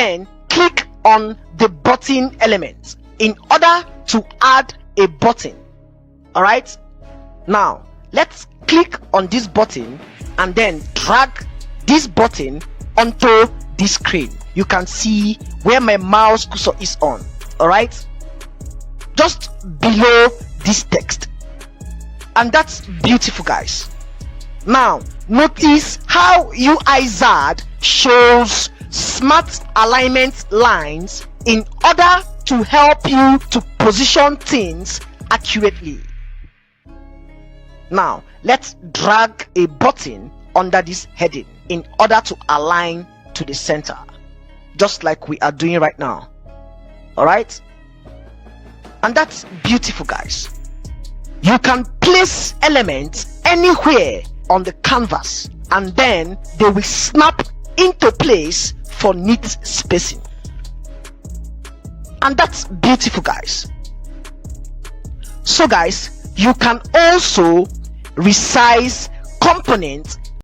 then click on the button element in order to add a button. All right, now let's click on this button and then drag this button onto this screen. You can see where my mouse cursor is on. All right, just below this text, and that's beautiful, guys. Now notice how Uizard shows smart alignment lines in order to help you to position things accurately. Now let's drag a button under this heading in order to align to the center, just like we are doing right now. All right, and that's beautiful, guys. You can place elements anywhere on the canvas and then they will snap into place for neat spacing, and that's beautiful, guys. So guys, you can also resize components